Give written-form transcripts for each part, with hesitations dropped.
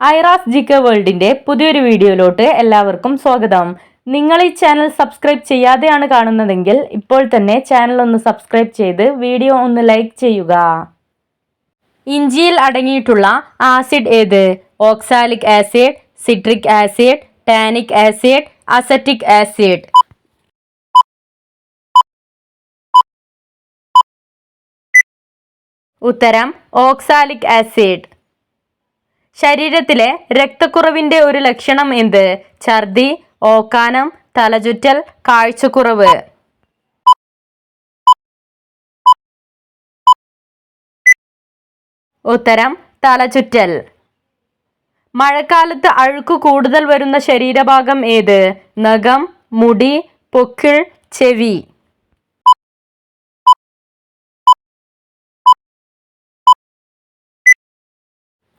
Aira's GK വേൾഡിന്റെ പുതിയൊരു വീഡിയോയിലോട്ട് എല്ലാവർക്കും സ്വാഗതം. നിങ്ങൾ ഈ ചാനൽ സബ്സ്ക്രൈബ് ചെയ്യാതെയാണ് കാണുന്നതെങ്കിൽ ഇപ്പോൾ തന്നെ ചാനൽ ഒന്ന് സബ്സ്ക്രൈബ് ചെയ്ത് വീഡിയോ ഒന്ന് ലൈക്ക് ചെയ്യുക. ഇഞ്ചിയിൽ അടങ്ങിയിട്ടുള്ള ആസിഡ് ഏത്? Oxalic acid, citric acid, tannic acid, acetic acid. ഉത്തരം ഓക്സാലിക് ആസിഡ്. ശരീരത്തിലെ രക്തക്കുറവിന്റെ ഒരു ലക്ഷണം എന്ത്? ഛർദി, ഓക്കാനം, തലചുറ്റൽ, കാഴ്ചക്കുറവ്. ഉത്തരം തലചുറ്റൽ. മഴക്കാലത്ത് അഴുക്ക് കൂടുതൽ വരുന്ന ശരീരഭാഗം ഏത്? നഖം, മുടി, പൊക്കിൾ, ചെവി.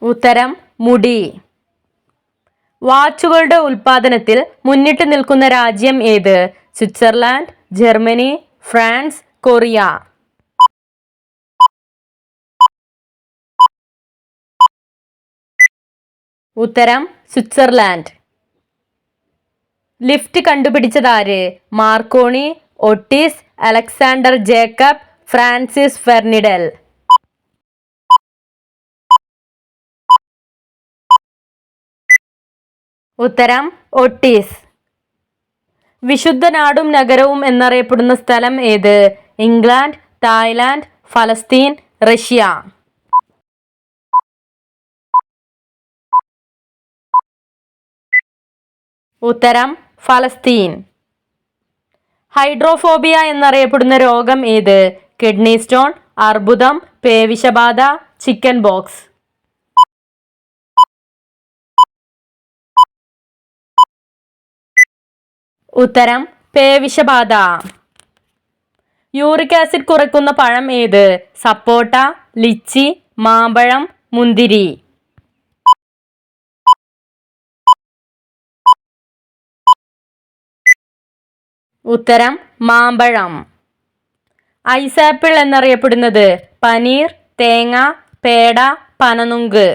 ഉത്തരം മുടി. വാച്ചുകളുടെ ഉൽപാദനത്തിൽ മുന്നിട്ട് നിൽക്കുന്ന രാജ്യം ഏത്? Switzerland, Germany, France, Korea. ഉത്തരം സ്വിറ്റ്സർലാൻഡ്. ലിഫ്റ്റ് കണ്ടുപിടിച്ചതാര്? Marconi, Otis, Alexander Jacob, Francis ഫെർണിഡൽ. ഉത്തരം ഒട്ടീസ്. വിശുദ്ധ നാടും നഗരവും എന്നറിയപ്പെടുന്ന സ്ഥലം ഏത്? ഇംഗ്ലണ്ട്, തായ്ലാൻഡ്, ഫലസ്തീൻ, റഷ്യ. ഉത്തരം ഫലസ്തീൻ. ഹൈഡ്രോഫോബിയ എന്നറിയപ്പെടുന്ന രോഗം ഏത്? കിഡ്നി സ്റ്റോൺ, അർബുദം, പേവിഷബാധ, ചിക്കൻ ബോക്സ്. ഉത്തരം പേവിഷബാധ. യൂറിക് ആസിഡ് കുറയ്ക്കുന്ന പഴം ഏത്? സപ്പോട്ട, ലിച്ചി, മാമ്പഴം, മുന്തിരി. ഉത്തരം മാമ്പഴം. ഐസ് ആപ്പിൾ എന്നറിയപ്പെടുന്നത്? പനീർ, തേങ്ങ, പേട, പനനുങ്ക്.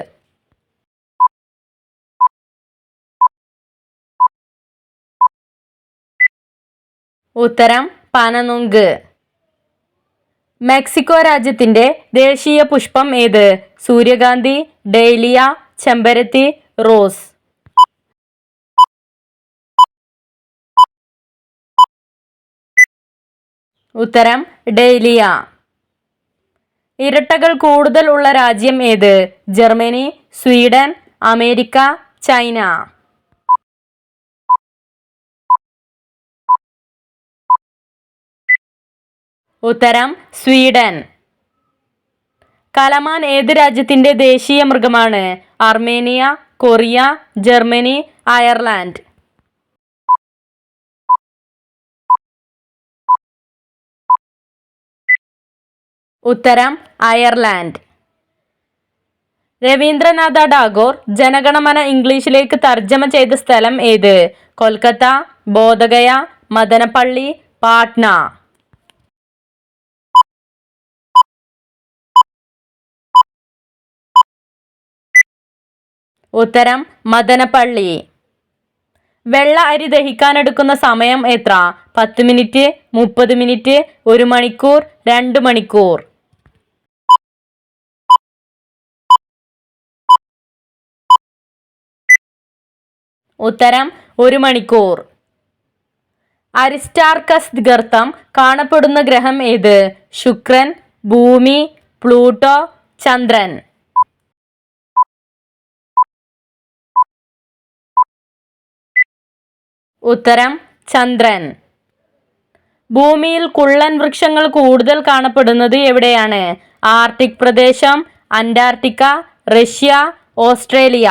ഉത്തരം പനനുങ്ക്. മെക്സിക്കോ രാജ്യത്തിന്റെ ദേശീയ പുഷ്പം ഏത്? സൂര്യകാന്തി, ഡേലിയ, ചെമ്പരത്തി, റോസ്. ഉത്തരം ഡേലിയ. ഇരട്ടകൾ കൂടുതൽ ഉള്ള രാജ്യം ഏത്? Germany, Sweden, America, China. ഉത്തരം സ്വീഡൻ. കലമാൻ ഏത് രാജ്യത്തിന്റെ ദേശീയ മൃഗമാണ്? Armenia, Korea, Germany, Ireland. ഉത്തരം അയർലാൻഡ്. രവീന്ദ്രനാഥ ടാഗോർ ജനഗണമന ഇംഗ്ലീഷിലേക്ക് തർജ്ജമ ചെയ്ത സ്ഥലം ഏത്? കൊൽക്കത്ത, ബോധഗയ, മദനപ്പള്ളി, പാട്ന. ഉത്തരം മദനപ്പള്ളി. വെള്ള അരി ദഹിക്കാനെടുക്കുന്ന സമയം എത്ര? 10 മിനിറ്റ്, 30 മിനിറ്റ്, 1 മണിക്കൂർ, 2 മണിക്കൂർ. ഉത്തരം 1 മണിക്കൂർ. അരിസ്റ്റാർക്കസ് ഗർത്തം കാണപ്പെടുന്ന ഗ്രഹം ഏത്? ശുക്രൻ, ഭൂമി, പ്ലൂട്ടോ, ചന്ദ്രൻ. ഉത്തരം ചന്ദ്രൻ. ഭൂമിയിൽ കുള്ളൻ വൃക്ഷങ്ങൾ കൂടുതൽ കാണപ്പെടുന്നത് എവിടെയാണ്? ആർട്ടിക് പ്രദേശം, അന്റാർട്ടിക്ക, റഷ്യ, ഓസ്ട്രേലിയ.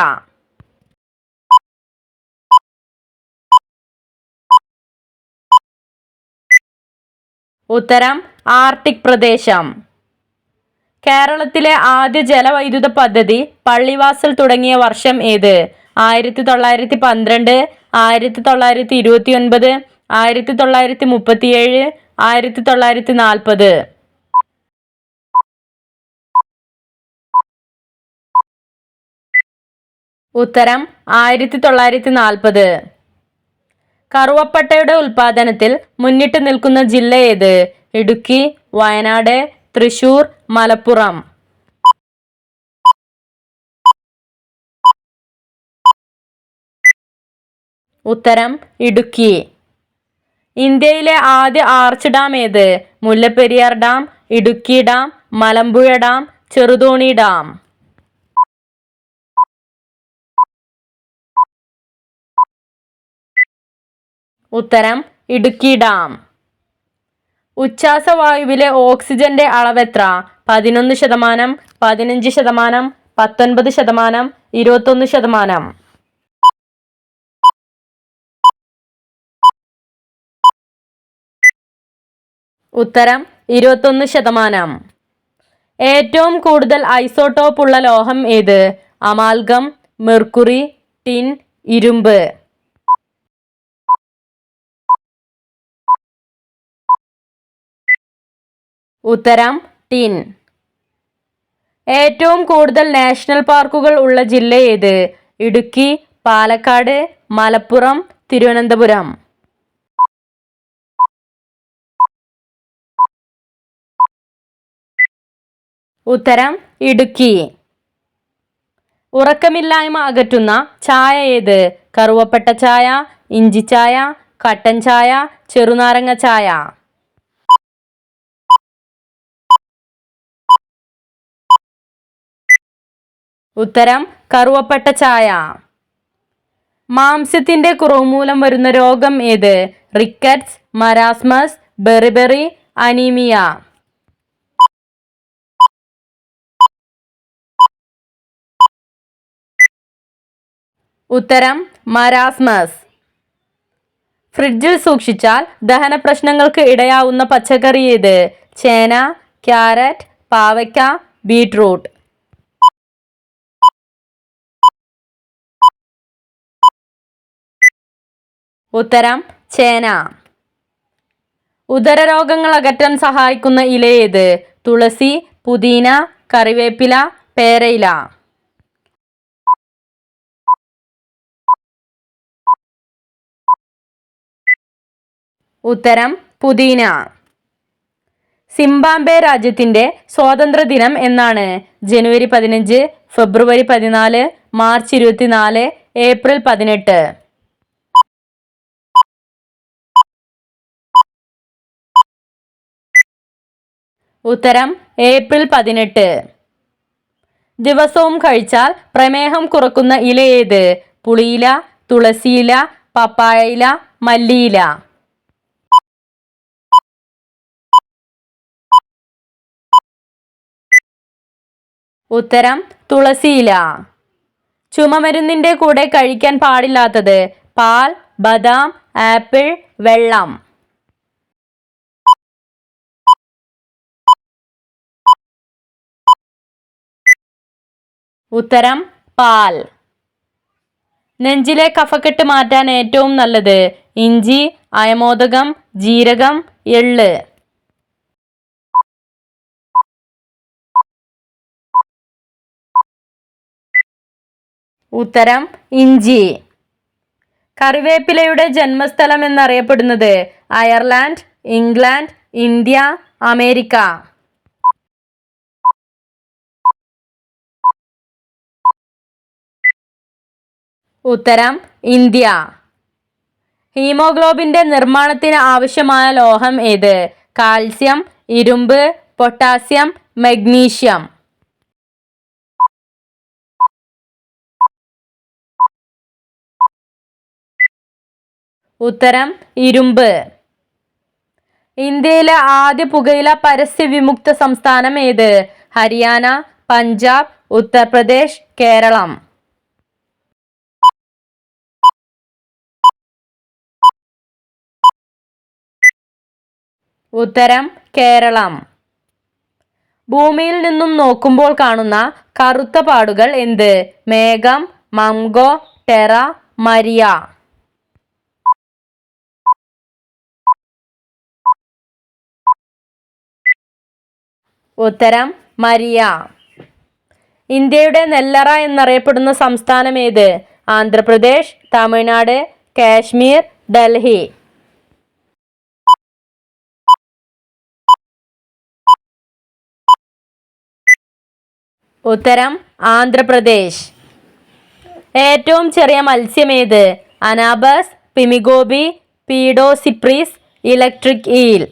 ഉത്തരം ആർട്ടിക് പ്രദേശം. കേരളത്തിലെ ആദ്യ ജലവൈദ്യുത പദ്ധതി പള്ളിവാസൽ തുടങ്ങിയ വർഷം ഏത്? 1912, 1929, 1937, 1940. ഉത്തരം 1940. കറുവപ്പട്ടയുടെ ഉൽപാദനത്തിൽ മുന്നിട്ട് നിൽക്കുന്ന ജില്ല ഏത്? ഇടുക്കി, വയനാട്, തൃശൂർ, മലപ്പുറം. ഉത്തരം ഇടുക്കി. ഇന്ത്യയിലെ ആദ്യ ആർച്ച് ഡാം ഏത്? Mullaperiyar dam, Idukki dam, Malampuzha dam, Cheruthoni dam. ഉത്തരം ഇടുക്കി ഡാം. ഉച്ഛ്വാസവായുവിലെ ഓക്സിജന്റെ അളവെത്ര? 11%, 15%, 19%, 21%. ഉത്തരം 21%. ഏറ്റവും കൂടുതൽ ഐസോടോപ്പ് ഉള്ള ലോഹം ഏത്? അമാൽഗം, മെർക്കുറി, ടിൻ, ഇരുമ്പ്. ഉത്തരം ടിൻ. ഏറ്റവും കൂടുതൽ നാഷണൽ പാർക്കുകൾ ഉള്ള ജില്ല ഏത്? ഇടുക്കി, പാലക്കാട്, മലപ്പുറം, തിരുവനന്തപുരം. ഉത്തരം ഇടുക്കി. ഉറക്കമില്ലായ്മ അകറ്റുന്ന ചായ ഏത്? കറുവപ്പട്ട ചായ, ഇഞ്ചിച്ചായ, കട്ടൻ ചായ, ചെറുനാരങ്ങ ചായ. ഉത്തരം കറുവപ്പട്ട ചായ. മാംസ്യത്തിന്റെ കുറവ് മൂലം വരുന്ന രോഗം ഏത്? Rickets, marasmus, beriberi, anaemia. ഉത്തരം മരാസ്മസ്. ഫ്രിഡ്ജിൽ സൂക്ഷിച്ചാൽ ദഹന പ്രശ്നങ്ങൾക്ക് ഇടയാവുന്ന പച്ചക്കറി ഏത്? ചേന, ക്യാരറ്റ്, പാവയ്ക്ക, ബീട്രൂട്ട്. ഉത്തരം ചേന. ഉദരരോഗങ്ങൾ അകറ്റാൻ സഹായിക്കുന്ന ഇല ഏത്? തുളസി, പുതിന, കറിവേപ്പില, പേരയില. ഉത്തരം പുതിന. സിംബാബ്വെ രാജ്യത്തിന്റെ സ്വാതന്ത്ര്യ ദിനം എന്നാണ്? ജനുവരി 15, ഫെബ്രുവരി 14, മാർച്ച് 24, ഏപ്രിൽ 18. ഉത്തരം ഏപ്രിൽ 18. ദിവസവും കഴിച്ചാൽ പ്രമേഹം കുറക്കുന്ന ഇല ഏത്? പുളിയില, തുളസിയില, പപ്പായയില, മല്ലിയില. ഉത്തരം തുളസിയില. ചുമമരുന്നിന്റെ കൂടെ കഴിക്കാൻ പാടില്ലാത്തത്? പാൽ, ബദാം, ആപ്പിൾ, വെള്ളം. ഉത്തരം പാൽ. നെഞ്ചിലെ കഫക്കെട്ട് മാറ്റാൻ ഏറ്റവും നല്ലത്? ഇഞ്ചി, അയമോദകം, ജീരകം, എള്ള്. ഉത്തരം ഇഞ്ചി. കറിവേപ്പിലയുടെ ജന്മസ്ഥലം എന്നറിയപ്പെടുന്നത്? Ireland, England, India, America. ഉത്തരം ഇന്ത്യ. ഹീമോഗ്ലോബിന്റെ നിർമ്മാണത്തിന് ആവശ്യമായ ലോഹം ഏത്? കാൽസ്യം, ഇരുമ്പ്, പൊട്ടാസ്യം, മഗ്നീഷ്യം. ഉത്തരം ഇരുമ്പ്. ഇന്ത്യയിലെ ആദ്യ പുകയില പരസ്യ വിമുക്ത സംസ്ഥാനം ഏത്? ഹരിയാന, പഞ്ചാബ്, ഉത്തർപ്രദേശ്, കേരളം. ഉത്തരം കേരളം. ഭൂമിയിൽ നിന്നും നോക്കുമ്പോൾ കാണുന്ന കറുത്ത പാടുകൾ എന്ത്? മേഘം, മംഗോ, ടെറ, മരിയ. ഉത്തരം മരിയ. ഇന്ത്യയുടെ നെല്ലറ എന്നറിയപ്പെടുന്ന സംസ്ഥാനം ഏത്? ആന്ധ്രാപ്രദേശ്, തമിഴ്നാട്, കാശ്മീർ, ഡൽഹി. ഉത്തരം ആന്ധ്രാപ്രദേശ്. ഏറ്റവും ചെറിയ മത്സ്യം ഏത്? Anabas, pygmy goby, Paedocypris, electric eel.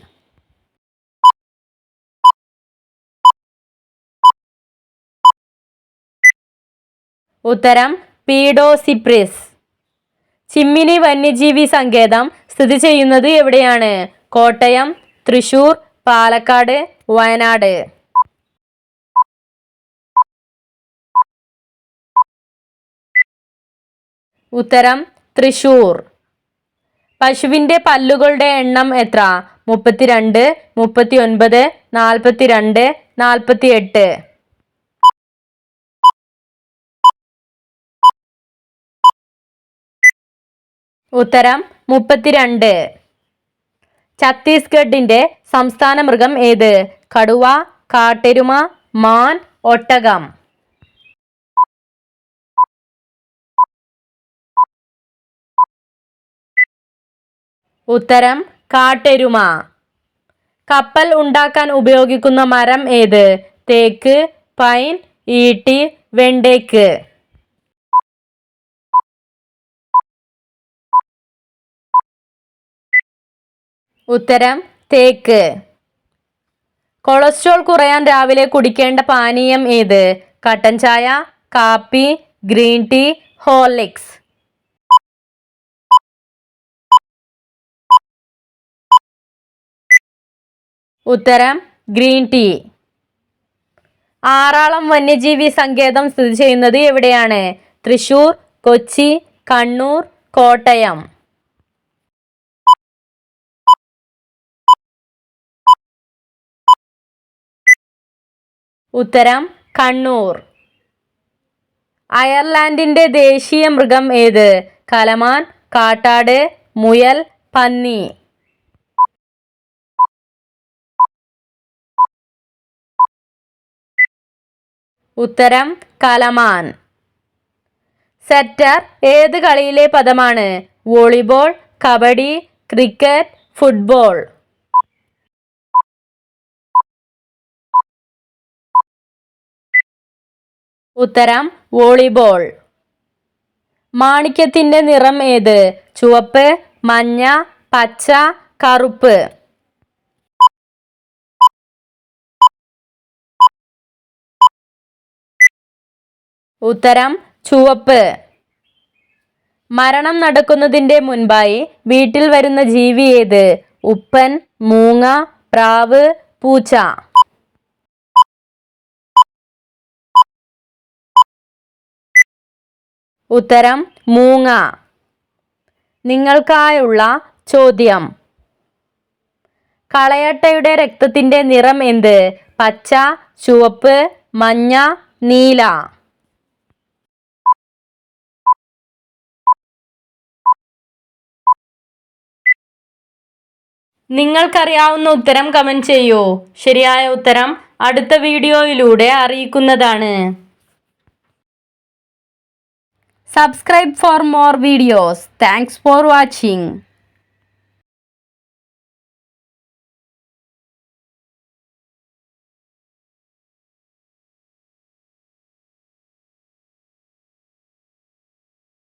ഉത്തരം പീഡോസിപ്രിസ്. ചിമ്മിനി വന്യജീവി സങ്കേതം സ്ഥിതി ചെയ്യുന്നത് എവിടെയാണ്? കോട്ടയം, തൃശൂർ, പാലക്കാട്, വയനാട്. ഉത്തരം തൃശൂർ. പശുവിന്റെ പല്ലുകളുടെ എണ്ണം എത്ര? 32, 39, 42, 48. ഉത്തരം 32. ഛത്തീസ്ഗഡിന്റെ സംസ്ഥാന മൃഗം ഏത്? കടുവ, കാട്ടെരുമ, മാൻ, ഒട്ടകം. ഉത്തരം കാട്ടെരുമ. കപ്പൽ ഉണ്ടാക്കാൻ ഉപയോഗിക്കുന്ന മരം ഏത്? തേക്ക്, പൈൻ, ഈട്ടി, വെണ്ടേക്ക്. ഉത്തരം തേക്ക്. കൊളസ്ട്രോൾ കുറയാൻ രാവിലെ കുടിക്കേണ്ട പാനീയം ഏത്? കട്ടൻ ചായ, കാപ്പി, ഗ്രീൻ ടീ, ഹോർലിക്സ്. ഉത്തരം ഗ്രീൻ ടീ. ആറാളം വന്യജീവി സങ്കേതം സ്ഥിതി ചെയ്യുന്നത് എവിടെയാണ്? തൃശൂർ, കൊച്ചി, കണ്ണൂർ, കോട്ടയം. ഉത്തരം കണ്ണൂർ. അയർലാൻഡിന്റെ ദേശീയ മൃഗം ഏത്? കലമാൻ, കാട്ടാട്, മുയൽ, പന്നി. ഉത്തരം കലമാൻ. സെറ്റർ ഏത് കളിയിലെ പദമാണ്? Volleyball, kabaddi, cricket, football. ഉത്തരം വോളിബോൾ. മാണിക്യത്തിന്റെ നിറം ഏത്? ചുവപ്പ്, മഞ്ഞ, പച്ച, കറുപ്പ്. ഉത്തരം ചുവപ്പ്. മരണം നടക്കുന്നതിന്റെ മുൻപായി വീട്ടിൽ വരുന്ന ജീവി ഏത്? ഉപ്പൻ, മൂങ്ങ, പ്രാവ്, പൂച്ച. ഉത്തരം മൂങ്ങ. നിങ്ങൾക്കായുള്ള ചോദ്യം: കളയട്ടയുടെ രക്തത്തിന്റെ നിറം എന്ത്? പച്ച, ചുവപ്പ്, മഞ്ഞ, നീല. നിങ്ങൾക്കറിയാവുന്ന ഉത്തരം കമന്റ് ചെയ്യൂ. ശരിയായ ഉത്തരം അടുത്ത വീഡിയോയിലൂടെ അറിയിക്കുന്നതാണ്. Subscribe for more videos. Thanks for watching.